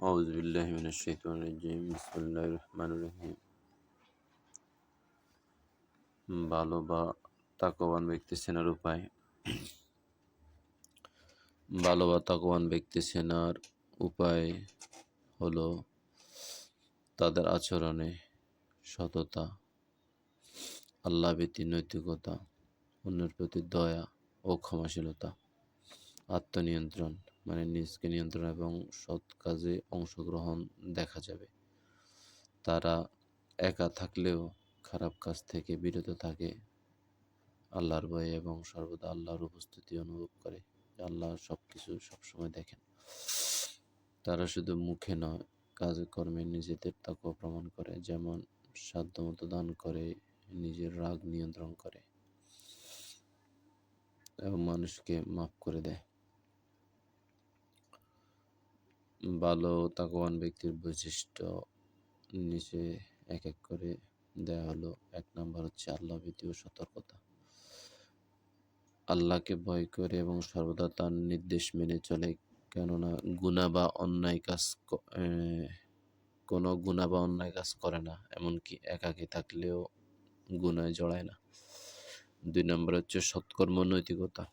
أعوذ بالله من الشيطان الرجيم بسم الله الرحمن الرحيم ভালো বা তাকওয়ান ব্যক্তি চেনার উপায়। ভালো বা তাকওয়ান ব্যক্তি চেনার উপায় হলো তাদের আচরণে সততা, আল্লাহভীতি, নৈতিকতা, অন্যের প্রতি দয়া ও ক্ষমাশীলতা, আত্মনিয়ন্ত্রণ মানে নিজকে নিয়ন্ত্রণ এবং সৎ কাজে অংশগ্রহণ দেখা যাবে। তারা একা থাকলেও খারাপ কাজ থেকে বিরত থাকে, আল্লাহর ভয়ে এবং সর্বদা আল্লাহর উপস্থিতি অনুভব করে। আল্লাহ সবকিছু সবসময় দেখেন। তারা শুধু মুখে নয়, কাজে কর্মে নিজেদের তাকওয়া প্রমাণ করে, যেমন সাধ্যমতো দান করে, নিজের রাগ নিয়ন্ত্রণ করে এবং মানুষকে মাফ করে দেয়। ভালো তাকওয়ান ব্যক্তির বৈশিষ্ট্য নিচে এক এক করে দেয়া হলো। 1 নাম্বার হচ্ছে আল্লাহভীতি ও সতর্কতা। আল্লাহকে ভয় করে এবং সর্বদা তার নির্দেশ মেনে চলে, কেননা কোনো গুনাহ বা অন্যায় কাজ করে না, এমনকি একাকী থাকলেও গুনায় জড়ায় না। 2 নম্বর হচ্ছে সৎকর্ম নৈতিকতা।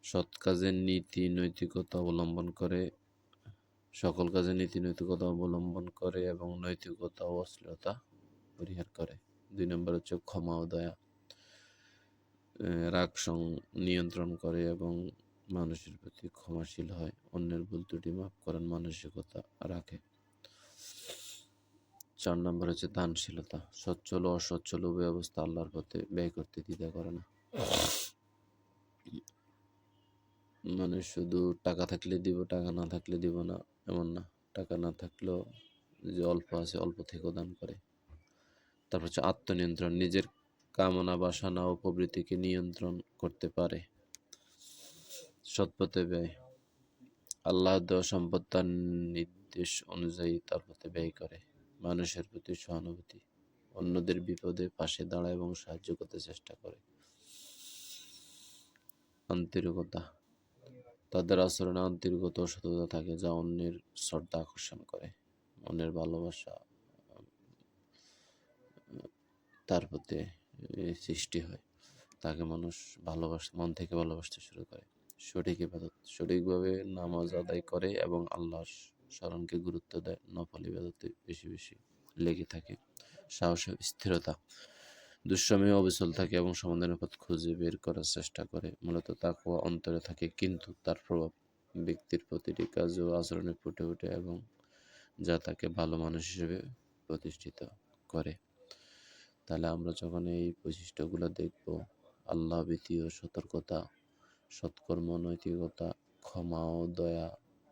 সৎ কাজের নীতি নৈতিকতা অবলম্বন করে, সকল কাজে নীতি নৈতিকতা অবলম্বন করে এবং নৈতিকতা ও অশ্লীলতা পরিহার করে। 2 নম্বর হচ্ছে ক্ষমা ও দয়া। রাগ নিয়ন্ত্রণ করে এবং মানুষের প্রতি ক্ষমাশীল হয়, অন্যের ভুল ত্রুটি মাফ করার মানসিকতা রাখে। 4 নম্বর হচ্ছে দানশীলতা। সচ্ছল ও অসচ্ছল উভয় অবস্থা আল্লাহর পথে ব্যয় করতে দ্বিধা করে না। মানে শুধু টাকা থাকলে দিব, টাকা না থাকলে দিব না এমন না। টাকা না থাকলেও যে অল্প আছে অল্প থেকেও দান করে। তারপর হচ্ছে আত্মনিয়ন্ত্রণ। নিজের কামনা, বাসনা ও প্রবৃত্তিকে নিয়ন্ত্রণ করতে পারে। সৎপথে ব্যয়। আল্লাহর দেওয়া সম্পদ তার নির্দেশ অনুযায়ী তার পথে ব্যয় করে। মানুষের প্রতি সহানুভূতি। অন্যদের বিপদে পাশে দাঁড়ায় এবং সাহায্য করতে চেষ্টা করে। আন্তরিকতা। তাদের আচরণে আন্তরিকতা ও সততা থাকে, যা অন্যের শ্রদ্ধা আকর্ষণ করে। অন্যের ভালোবাসা তার প্রতি সৃষ্টি হয়, তাকে মানুষ মন থেকে ভালোবাসতে শুরু করে। সঠিক ইবাদত। সঠিকভাবে নামাজ আদায় করে এবং আল্লাহর স্মরণকে গুরুত্ব দেয়। নফল ইবাদতে বেশি বেশি লেগে থাকে। সাহস ও স্থিরতা। দুঃসময়ে অবিচল থাকে এবং সমাধানের পথ খুঁজে বের করার চেষ্টা করে। মূলত তাকওয়া অন্তরে থাকে, কিন্তু তার প্রভাব ব্যক্তির প্রতিটি কাজ ও আচরণে ফুটে ওঠে এবং যা তাকে ভালো মানুষ হিসেবে প্রতিষ্ঠিত করে। তাহলে আমরা যখন এই বৈশিষ্ট্যগুলো দেখব, আল্লাহভীতি ও সতর্কতা, সৎকর্ম, নৈতিকতা, ক্ষমা ও দয়া,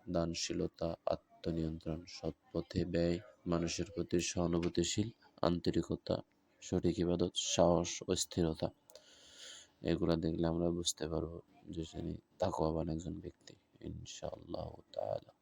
দানশীলতা, আত্মনিয়ন্ত্রণ, সৎ পথে ব্যয়, মানুষের প্রতি সহানুভূতিশীল, আন্তরিকতা, সঠিক ইবাদত, সাহস ও স্থিরতা, এগুলা দেখলে আমরা বুঝতে পারবো যে তিনি তাকওয়াবান একজন ব্যক্তি ইনশাআল্লাহ তাআলা।